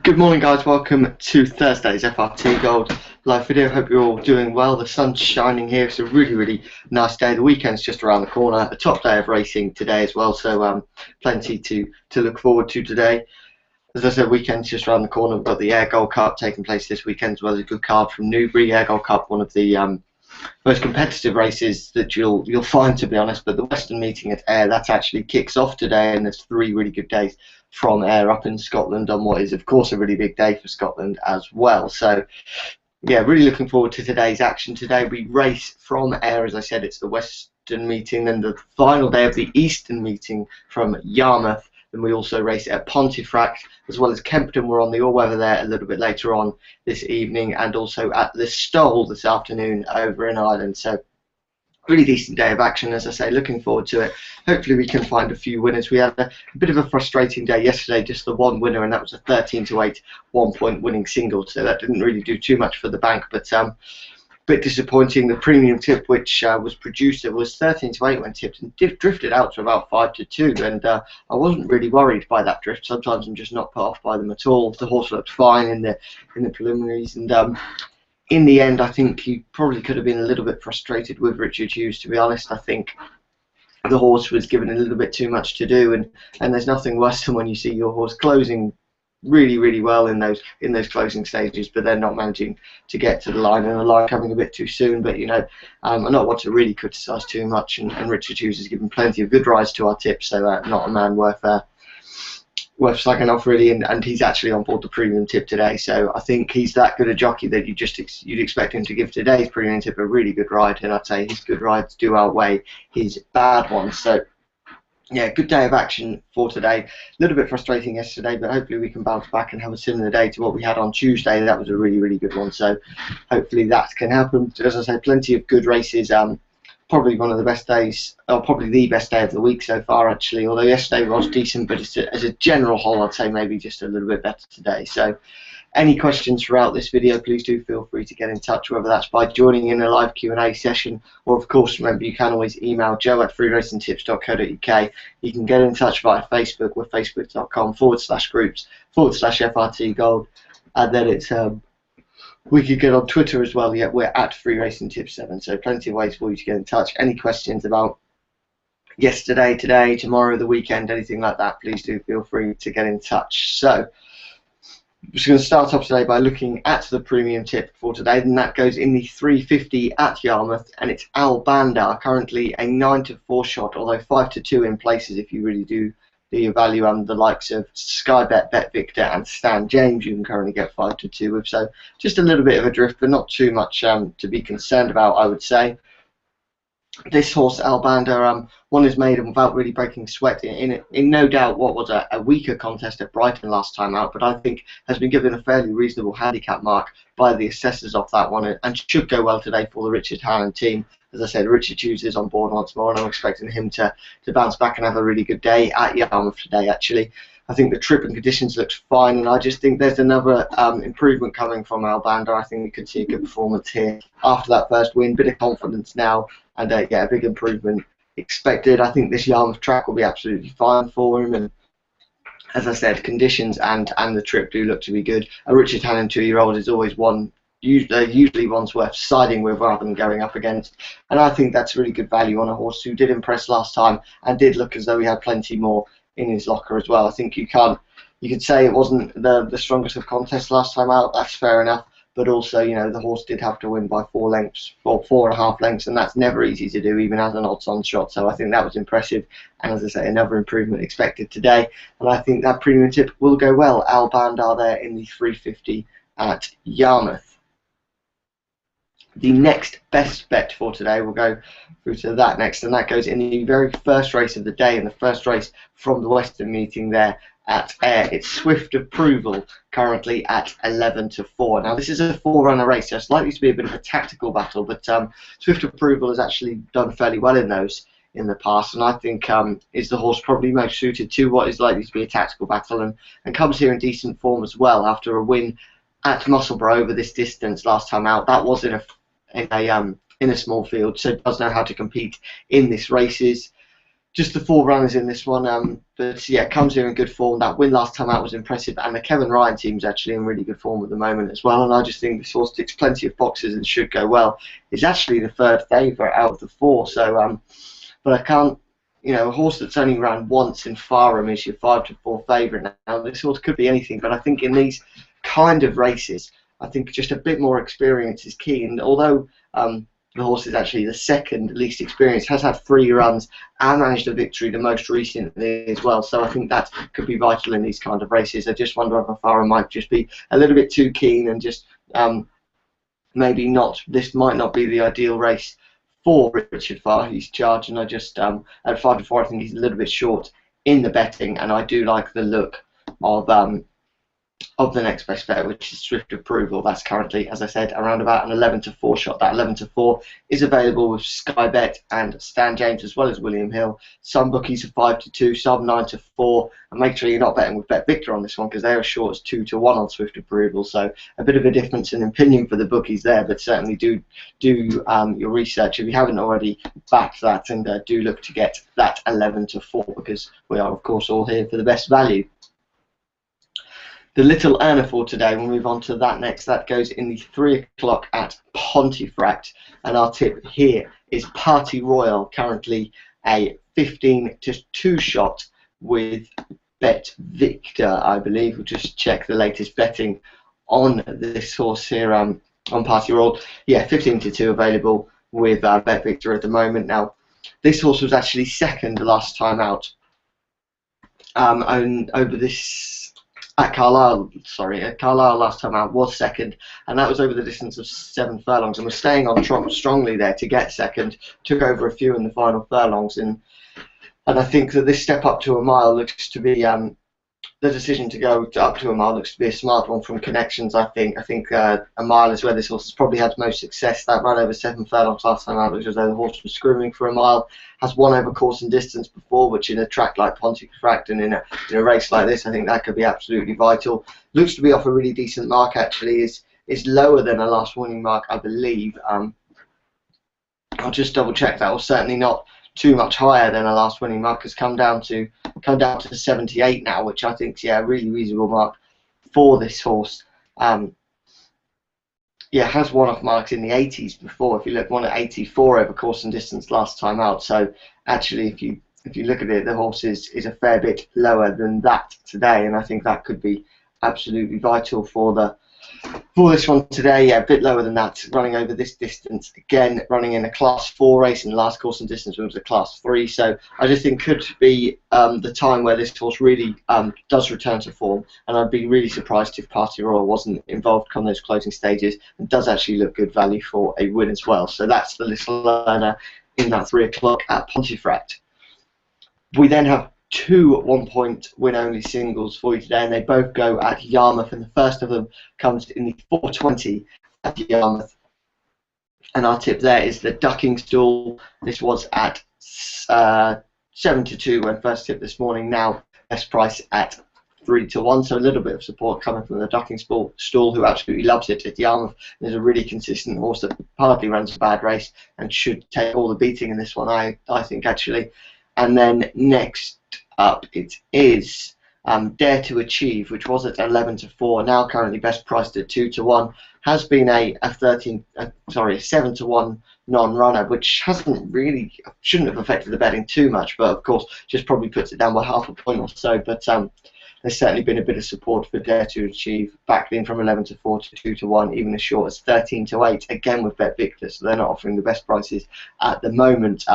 Good morning, guys. Welcome to Thursday's FRT Gold live video. Hope you're all doing well. The sun's shining here. It's a really nice day. The weekend's just around the corner. A top day of racing today as well, so plenty to look forward to today. As I said, weekend's just around the corner. We've got the Air Gold Cup taking place this weekend, as well as a good card from Newbury. Air Gold Cup, one of the most competitive races that you'll find, to be honest. But the Western meeting at Ayr, that actually kicks off today, and there's 3 really good days from Ayr up in Scotland on what is, of course, a really big day for Scotland as well. So yeah, really looking forward to today's action. Today we race from Ayr, as I said. It's the Western meeting, then the final day of the Eastern meeting from Yarmouth. Then we also race at Pontefract, as well as Kempton. We're on the all-weather there a little bit later on this evening, and also at the Stole this afternoon over in Ireland. So really decent day of action, as I say. Looking forward to it. Hopefully we can find a few winners. We had a bit of a frustrating day yesterday, just the one winner, and that was a 13-8 1-point winning single, so that didn't really do too much for the bank, but bit disappointing. The premium tip, which was produced, it was 13-8 when tipped, and drifted out to about 5-2, and I wasn't really worried by that drift. Sometimes I'm just not put off by them at all. The horse looked fine in the preliminaries, and in the end, I think he probably could have been a little bit frustrated with Richard Hughes, to be honest. I think the horse was given a little bit too much to do, and there's nothing worse than when you see your horse closing really well in those closing stages, but they're not managing to get to the line, and the line coming a bit too soon. But I not want to really criticise too much, and Richard Hughes has given plenty of good rides to our tips, so not a man worth slagging off really, and he's actually on board the premium tip today. So I think he's that good a jockey that you'd expect him to give today's premium tip a really good ride, and I'd say his good rides do outweigh his bad ones. So yeah, good day of action for today. A little bit frustrating yesterday, but hopefully we can bounce back and have a similar day to what we had on Tuesday. That was a really good one, so hopefully that can happen. As I say, plenty of good races. Probably one of the best days, or probably the best day of the week so far, actually. Although yesterday was decent, but as a general whole, I'd say maybe just a little bit better today. So any questions throughout this video, please do feel free to get in touch, whether that's by joining in a live Q&A session, or of course, remember, you can always email joe@freeracingtips.co.uk. You can get in touch via Facebook. We're facebook.com/groups/FRT Gold, and then it's we could get on Twitter as well. Yeah, we're at FreeRacingTips7. So plenty of ways for you to get in touch. Any questions about yesterday, today, tomorrow, the weekend, anything like that, please do feel free to get in touch. So I'm just going to start off today by looking at the premium tip for today, and that goes in the 350 at Yarmouth, and it's Al Bandar, currently a 9-4 shot, although 5-2 in places if you really do the value, and the likes of Skybet, Bet Victor, and Stan James you can currently get 5-2 with. So just a little bit of a drift, but not too much to be concerned about, I would say. This horse, Al Bandar, won his maiden without really breaking sweat in no doubt what was a weaker contest at Brighton last time out, but I think has been given a fairly reasonable handicap mark by the assessors off that one, and should go well today for the Richard Hannon team. As I said, Richard Hughes is on board once more, and I'm expecting him to bounce back and have a really good day at Yarmouth today, actually. I think the trip and conditions looks fine, and I just think there's another improvement coming from Al Bandar. I think we could see a good performance here after that first win. Bit of confidence now, and yeah, a big improvement expected. I think this Yarmouth track will be absolutely fine for him, and as I said, conditions and the trip do look to be good. A Richard Hannon 2-year-old is always usually one's worth siding with rather than going up against, and I think that's really good value on a horse who did impress last time and did look as though he had plenty more in his locker as well. I think you could say it wasn't the strongest of contests last time out. That's fair enough, but also the horse did have to win by 4 lengths or 4.5 lengths, and that's never easy to do, even as an odds-on shot. So I think that was impressive, and as I say, another improvement expected today, and I think that premium tip will go well. Al Bandar there in the 350 at Yarmouth. The next best bet for today, we'll go through to that next, and that goes in the very first race of the day, and the first race from the Western meeting there at Ayr. It's Swift Approval, currently at 11-4. Now this is a 4-runner race, so it's likely to be a bit of a tactical battle, but Swift Approval has actually done fairly well in those in the past, and I think is the horse probably most suited to what is likely to be a tactical battle, and comes here in decent form as well after a win at Musselburgh over this distance last time out. That was in a small field, so does know how to compete in these races. just the 4 runners in this one. But yeah, comes here in good form. That win last time out was impressive, and the Kevin Ryan team's actually in really good form at the moment as well. And I just think this horse ticks plenty of boxes and should go well. It's actually the 3rd favourite out of the 4. So, but I can't. A horse that's only ran once in Fareham is your 5-4 favourite. Now this horse could be anything, but I think in these kind of races, I think just a bit more experience is key. And although the horse is actually the 2nd least experienced, has had 3 runs and managed a victory the most recently as well. So I think that could be vital in these kind of races. I just wonder if Farah might just be a little bit too keen and just maybe not. This might not be the ideal race for Richard Farr. He's charged, and I just at 5-4, I think he's a little bit short in the betting, and I do like the look of the next best bet, which is Swift Approval. That's currently, as I said, around about an 11-4 shot. That 11-4 is available with Sky Bet and Stan James as well as William Hill. Some bookies are 5-2, some 9-4, and make sure you're not betting with Bet Victor on this one because they are short as 2-1 on Swift Approval. So a bit of a difference in opinion for the bookies there, but certainly do your research if you haven't already backed that, and do look to get that 11-4 because we are of course all here for the best value. The Little Earner for today, we'll move on to that next. That goes in the 3 o'clock at Pontefract, and our tip here is Party Royal, currently a 15-2 shot with Bet Victor, I believe. We'll just check the latest betting on this horse here on Party Royal. Yeah, 15-2 available with Bet Victor at the moment. Now, this horse was actually 2nd last time out, and over this. At Carlisle last time out was 2nd, and that was over the distance of 7 furlongs, and was staying on strongly there to get 2nd. Took over a few in the final furlongs, and I think that this step up to a mile looks to be the decision to go up to a mile looks to be a smart one from Connections. I think a mile is where this horse has probably had most success. That run over 7 furlongs last time out, which was though the horse was screaming for a mile. Has won over course and distance before, which in a track like Pontefract and in a race like this, I think that could be absolutely vital. Looks to be off a really decent mark actually. Is lower than a last winning mark, I believe. I'll just double check that. Was certainly not too much higher than a last winning mark. Has come down to 78 now, which I think is a really reasonable mark for this horse. Has won off marks in the 80s before. If you look, won at 84 over course and distance last time out. So actually, if you look at it, the horse is a fair bit lower than that today, and I think that could be absolutely vital for this one today. Yeah, a bit lower than that, running over this distance again, running in a Class 4 race, and the last course and distance was a Class 3. So I just think could be the time where this horse really does return to form, and I'd be really surprised if Party Royal wasn't involved come those closing stages, and does actually look good value for a win as well. So that's the Little Earner in that 3 o'clock at Pontefract. We then have 2 1-point win-only singles for you today, and they both go at Yarmouth, and the first of them comes in the 4:20 at Yarmouth, and our tip there is the Ducking Stool. This was at 7-2 when first tipped this morning, now best price at 3-1, so a little bit of support coming from the Ducking Stool, who absolutely loves it at Yarmouth. There's a really consistent horse that hardly runs a bad race and should take all the beating in this one, I think actually. And then next up it is Dare to Achieve, which was at 11-4, now currently best priced at 2-1. Has been a 7-1 non-runner, which shouldn't have affected the betting too much, but of course just probably puts it down by half a point or so. But there's certainly been a bit of support for Dare to Achieve, backed in from 11-4 to 2-1, even as short as 13-8, again with Bet Victor, so they're not offering the best prices at the moment.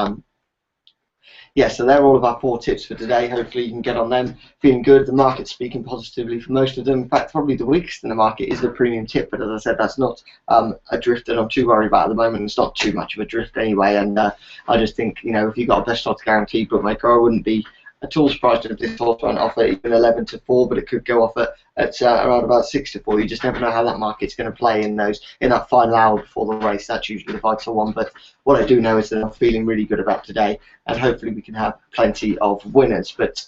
So they're all of our 4 tips for today. Hopefully you can get on them feeling good. The market's speaking positively for most of them. In fact, probably the weakest in the market is the premium tip, but as I said, that's not a drift that I'm too worried about at the moment. It's not too much of a drift anyway, and I just think, if you've got a best odds guarantee bookmaker, I wouldn't be at all surprised if this horse won't offer even 11-4, but it could go off at around about 6-4. You just never know how that market's going to play in that final hour before the race. That's usually the vital one. But what I do know is that I'm feeling really good about today, and hopefully we can have plenty of winners. But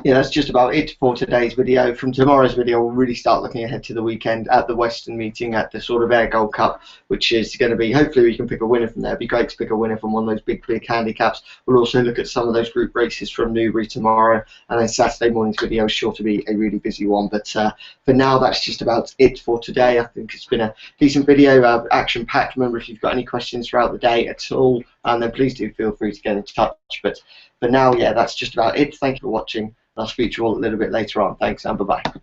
Yeah, that's just about it for today's video. From tomorrow's video, we'll really start looking ahead to the weekend at the Western meeting at the sort of Air Gold Cup, which is going to be, hopefully we can pick a winner from there. It'd be great to pick a winner from one of those big handicaps. We'll also look at some of those group races from Newbury tomorrow, and then Saturday morning's video is sure to be a really busy one. But for now, that's just about it for today. I think it's been a decent video, action-packed. Remember, if you've got any questions throughout the day at all, then please do feel free to get in touch. But for now, yeah, that's just about it. Thank you for watching. I'll speak to you all a little bit later on. Thanks, and bye-bye.